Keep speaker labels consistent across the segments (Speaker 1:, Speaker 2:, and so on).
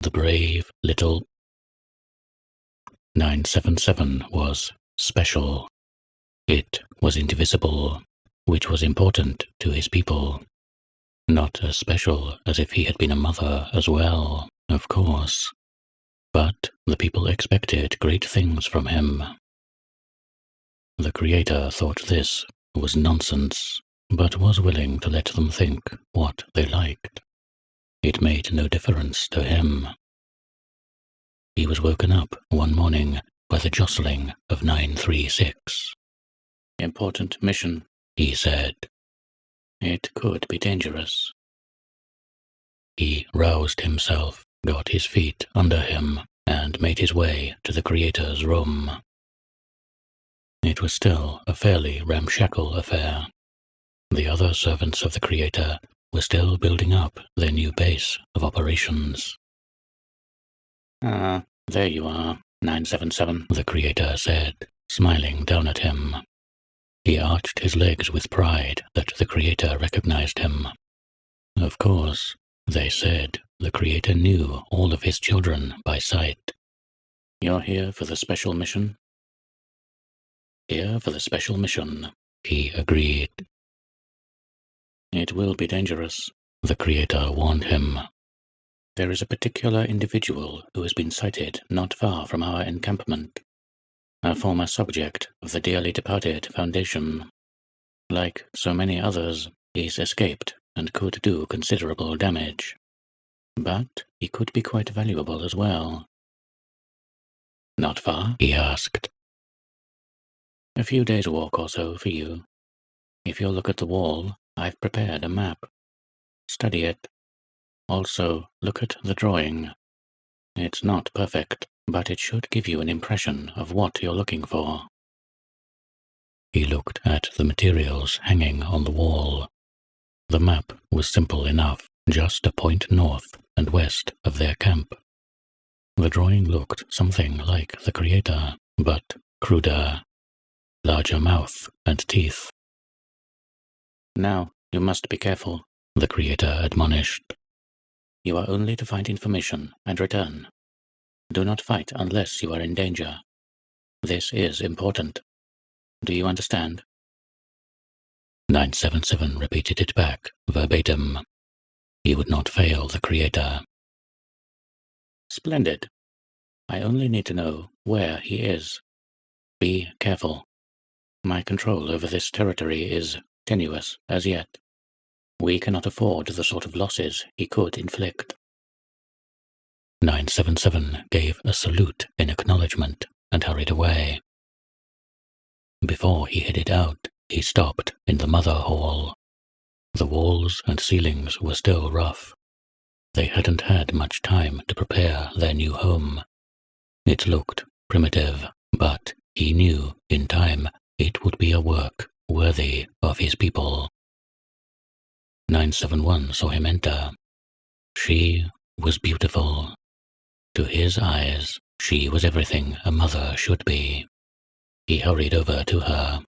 Speaker 1: the brave little 977 was special. It was indivisible, which was important to his people. Not as special as if he had been a mother as well, of course. But the people expected great things from him. The Creator thought this was nonsense, but was willing to let them think what they liked. It made no difference to him. He was woken up one morning by the jostling of 936. "Important mission," he said. "It could be dangerous." He roused himself, got his feet under him, and made his way to the Creator's room. It was still a fairly ramshackle affair. The other servants of the Creator were still building up their new base of operations. There you are, 977, the Creator said, smiling down at him. He arched his legs with pride that the Creator recognized him. Of course, they said the Creator knew all of his children by sight. "You're here for the special mission?" "Here for the special mission," he agreed. "It will be dangerous," the Creator warned him. "There is a particular individual who has been sighted not far from our encampment, a former subject of the dearly departed Foundation. Like so many others, he's escaped and could do considerable damage. But he could be quite valuable as well." "Not far?" he asked. "A few days' walk or so for you. If you'll look at the wall, I've prepared a map. Study it. Also, look at the drawing. It's not perfect, but it should give you an impression of what you're looking for." He looked at the materials hanging on the wall. The map was simple enough, just a point north and west of their camp. The drawing looked something like the Creator, but cruder. Larger mouth and teeth. "Now, you must be careful," the Creator admonished. "You are only to find information and return. Do not fight unless you are in danger. This is important. Do you understand?" 977 repeated it back, verbatim. He would not fail the Creator. "Splendid. I only need to know where he is. Be careful. My control over this territory is tenuous as yet. We cannot afford the sort of losses he could inflict." 977 gave a salute in acknowledgement and hurried away. Before he headed out, he stopped in the mother hall. The walls and ceilings were still rough. They hadn't had much time to prepare their new home. It looked primitive, but he knew in time it would be a work worthy of his people. 971 saw him enter. She was beautiful. To his eyes, she was everything a mother should be. He hurried over to her.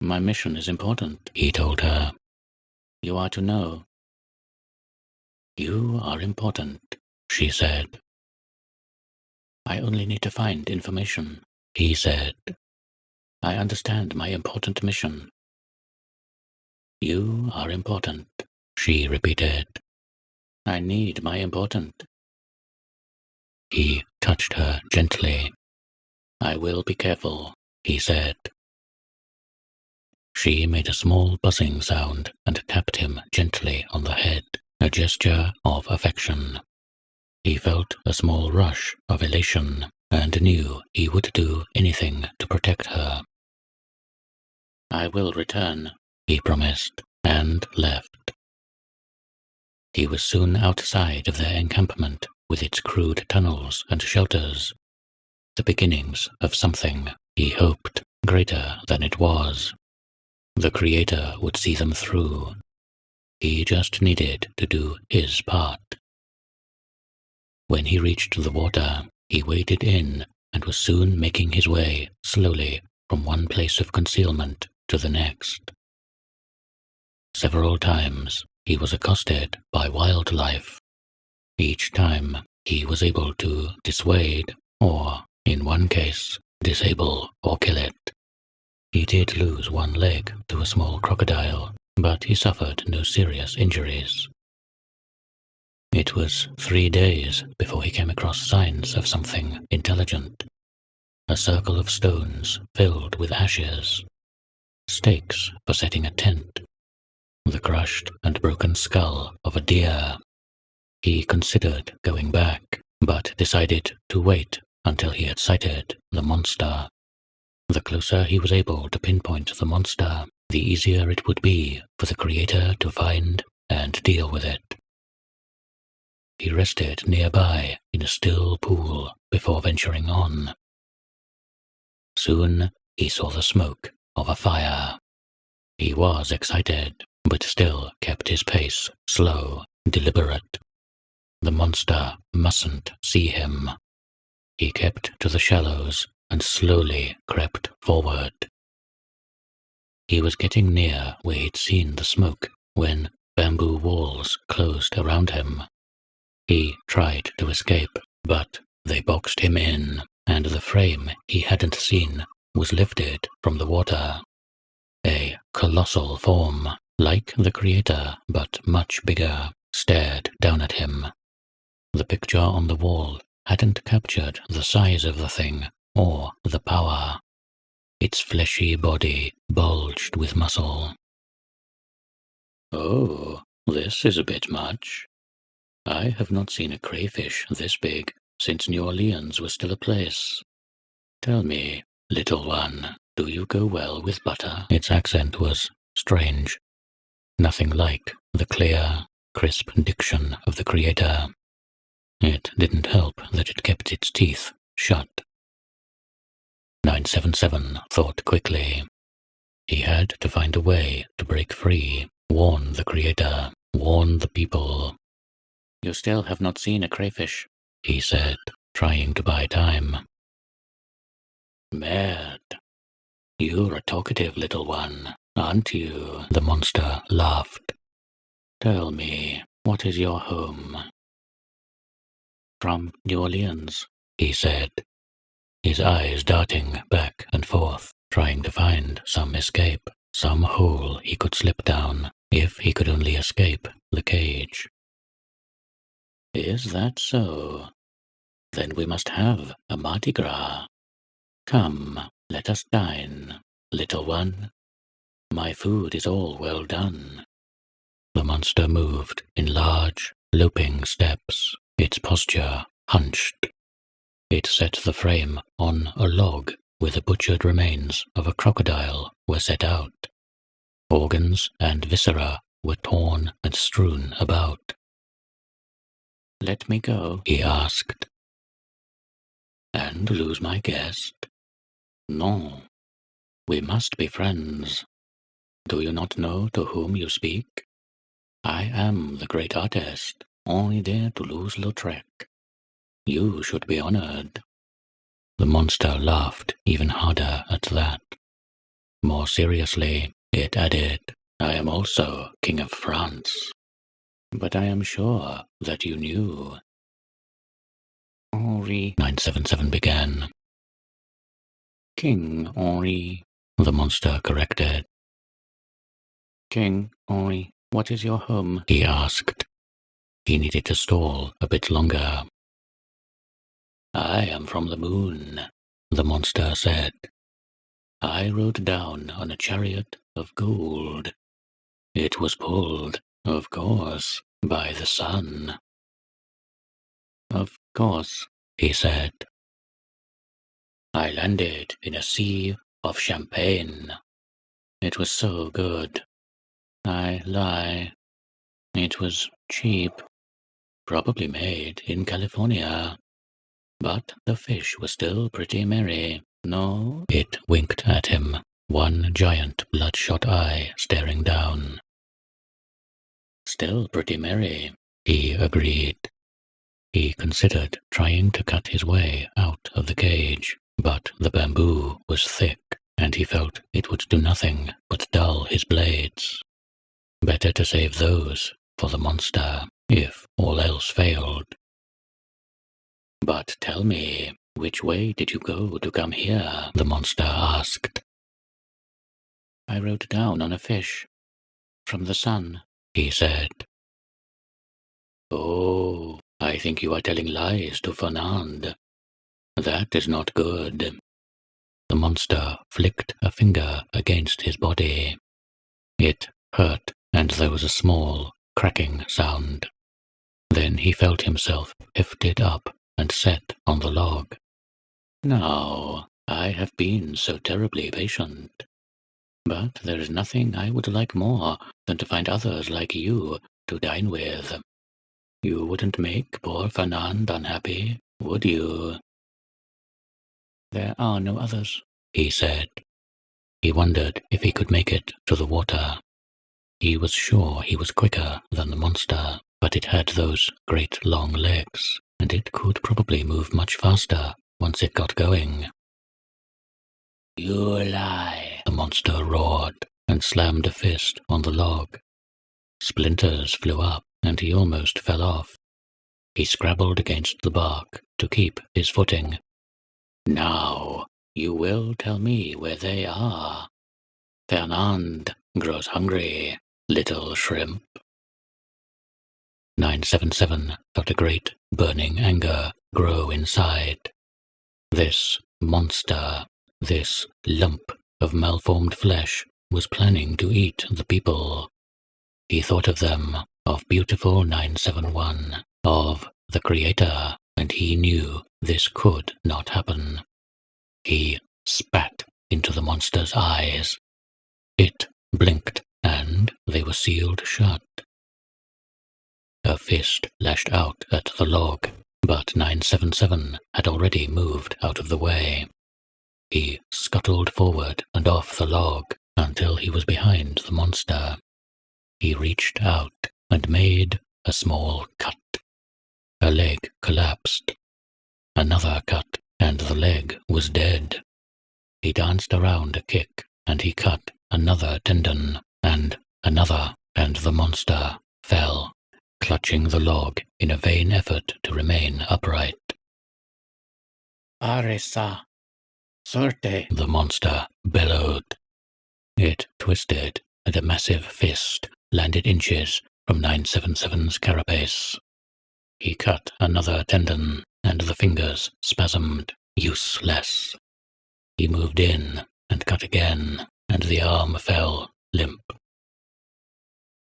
Speaker 1: "My mission is important," he told her. "You are to know." "You are important," she said. "I only need to find information," he said. "I understand my important mission." "You are important," she repeated. "I need my important." He touched her gently. "I will be careful," he said. She made a small buzzing sound and tapped him gently on the head, a gesture of affection. He felt a small rush of elation and knew he would do anything to protect her. "I will return," he promised, and left. He was soon outside of their encampment with its crude tunnels and shelters, the beginnings of something, he hoped, greater than it was. The Creator would see them through. He just needed to do his part. When he reached the water, he waded in and was soon making his way slowly from one place of concealment to the next. Several times he was accosted by wildlife. Each time, he was able to dissuade, or, in one case, disable or kill it. He did lose one leg to a small crocodile, but he suffered no serious injuries. It was 3 days before he came across signs of something intelligent. A circle of stones filled with ashes, stakes for setting a tent, the crushed and broken skull of a deer. He considered going back, but decided to wait until he had sighted the monster. The closer he was able to pinpoint the monster, the easier it would be for the creator to find and deal with it. He rested nearby in a still pool before venturing on. Soon he saw the smoke of a fire. He was excited, but still kept his pace slow, deliberate. The monster mustn't see him. He kept to the shallows and slowly crept forward. He was getting near where he'd seen the smoke when bamboo walls closed around him. He tried to escape, but they boxed him in, and the frame he hadn't seen was lifted from the water. A colossal form, like the creator but much bigger, stared down at him. The picture on the wall hadn't captured the size of the thing or the power. Its fleshy body bulged with muscle. "Oh, this is a bit much. I have not seen a crayfish this big since New Orleans was still a place. Tell me, little one, do you go well with butter?" Its accent was strange, nothing like the clear, crisp diction of the creator. It didn't help that it kept its teeth shut. 977 thought quickly. He had to find a way to break free, warn the creator, warn the people. "You still have not seen a crayfish," he said, trying to buy time. "Mad. You're a talkative little one, aren't you?" The monster laughed. "Tell me, what is your home?" "From New Orleans," he said, his eyes darting back and forth, trying to find some escape, some hole he could slip down, if he could only escape the cage. "Is that so? Then we must have a Mardi Gras. Come, let us dine, little one. My food is all well done." The monster moved in large, loping steps, its posture hunched. It set the frame on a log where the butchered remains of a crocodile were set out. Organs and viscera were torn and strewn about. "Let me go?" he asked. "And lose my guest? No. We must be friends. Do you not know to whom you speak? I am the great artist, Henri de Toulouse-Lautrec. You should be honored." The monster laughed even harder at that. More seriously, it added, "I am also King of France. But I am sure that you knew." "Henri," 977 began. "King Henri," the monster corrected. "King Henri, what is your home?" he asked. He needed to stall a bit longer. "I am from the moon," the monster said. "I rode down on a chariot of gold. It was pulled, of course, by the sun." "Of course," he said. "I landed in a sea of champagne. It was so good. I lie. It was cheap, probably made in California. But the fish was still pretty merry, no?" It winked at him, one giant bloodshot eye staring down. "Still pretty merry," he agreed. He considered trying to cut his way out of the cage, but the bamboo was thick, and he felt it would do nothing but dull his blades. Better to save those for the monster. if all else failed. "But tell me, which way did you go to come here?" the monster asked. "I rode down on a fish, from the sun," he said. "Oh, I think you are telling lies to Fernand. That is not good." The monster flicked a finger against his body. It hurt, and there was a small, cracking sound. Then he felt himself lifted up and set on the log. "Now, I have been so terribly patient. But there is nothing I would like more than to find others like you to dine with. You wouldn't make poor Fernand unhappy, would you?" "There are no others," he said. He wondered if he could make it to the water. He was sure he was quicker than the monster, but it had those great long legs, and it could probably move much faster once it got going. "You lie," the monster roared, and slammed a fist on the log. Splinters flew up, and he almost fell off. He scrabbled against the bark to keep his footing. "Now, you will tell me where they are. Fernand grows hungry, little shrimp." 977 felt a great, burning anger grow inside. This monster, this lump of malformed flesh, was planning to eat the people. He thought of them, of beautiful 971, of the Creator, and he knew this could not happen. He spat into the monster's eyes. It blinked, and they were sealed shut. A fist lashed out at the log, but 977 had already moved out of the way. He scuttled forward and off the log until he was behind the monster. He reached out and made a small cut. A leg collapsed. Another cut, and the leg was dead. He danced around a kick, and he cut another tendon, and another, and the monster fell, clutching the log in a vain effort to remain upright. "Aresa, sorte," the monster bellowed. It twisted, and a massive fist landed inches from 977's carapace. He cut another tendon, and the fingers spasmed, useless. He moved in and cut again, and the arm fell limp.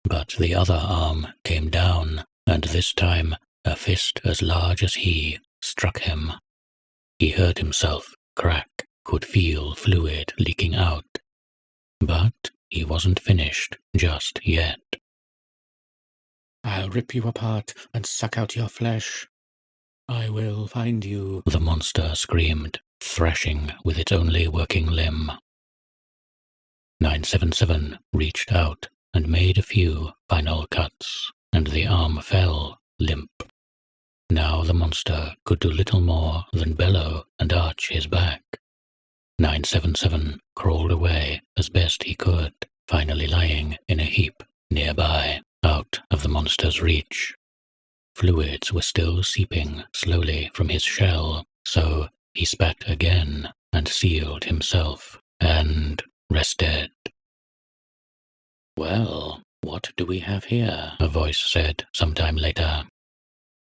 Speaker 1: But the other arm came down, and this time a fist as large as he struck him. He heard himself crack, could feel fluid leaking out. But he wasn't finished just yet. "I'll rip you apart and suck out your flesh. I will find you," the monster screamed, thrashing with its only working limb. 977 reached out and made a few final cuts, and the arm fell limp. Now the monster could do little more than bellow and arch his back. 977 crawled away as best he could, finally lying in a heap nearby, out of the monster's reach. Fluids were still seeping slowly from his shell, so he spat again and sealed himself, and rested. "Well, what do we have here?" a voice said sometime later.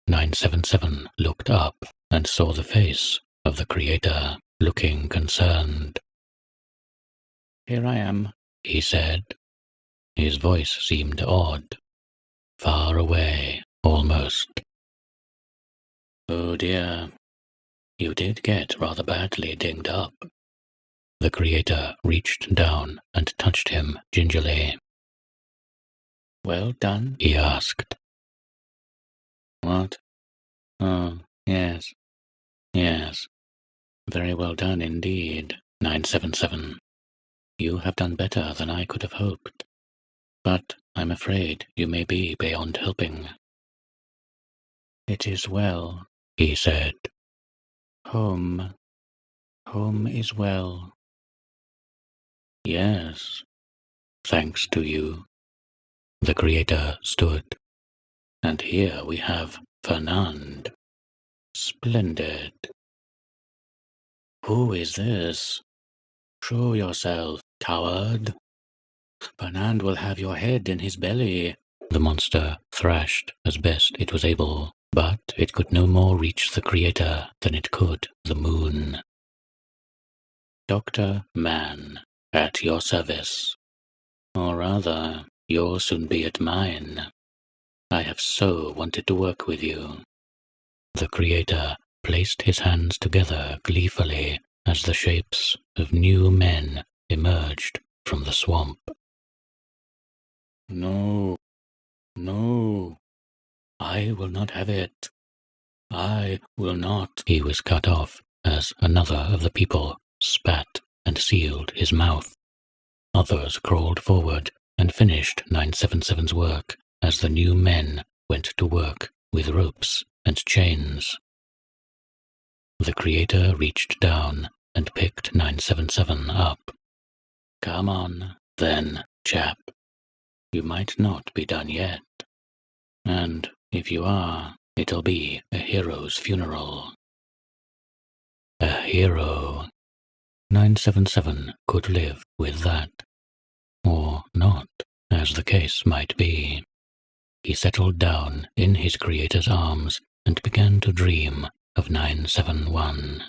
Speaker 1: 977 looked up and saw the face of the Creator, looking concerned. "Here I am," he said. His voice seemed odd, far away, almost. "Oh dear, you did get rather badly dinged up." The Creator reached down and touched him gingerly. "Well done?" he asked. "What? Oh, yes. Yes. Very well done indeed, 977. You have done better than I could have hoped. But I'm afraid you may be beyond helping." "It is well," he said. Home is well." "Yes, thanks to you." The Creator stood. And here we have Fernand. Splendid. Who is this? Show yourself, coward. Fernand will have your head in his belly. The monster thrashed as best it was able, but it could no more reach the Creator than it could the moon. Doctor-mann, at your service. Or rather, you'll soon be at mine. I have so wanted to work with you. The Creator placed his hands together gleefully as the shapes of new men emerged from the swamp. No, no, I will not have it. I will not. He was cut off as another of the people spat and sealed his mouth. Others crawled forward and finished 977's work as the new men went to work with ropes and chains. The Creator reached down and picked 977 up. Come on, then, chap. You might not be done yet. And if you are, it'll be a hero's funeral. A hero. 977 could live with that. Or not, as the case might be. He settled down in his Creator's arms and began to dream of 971.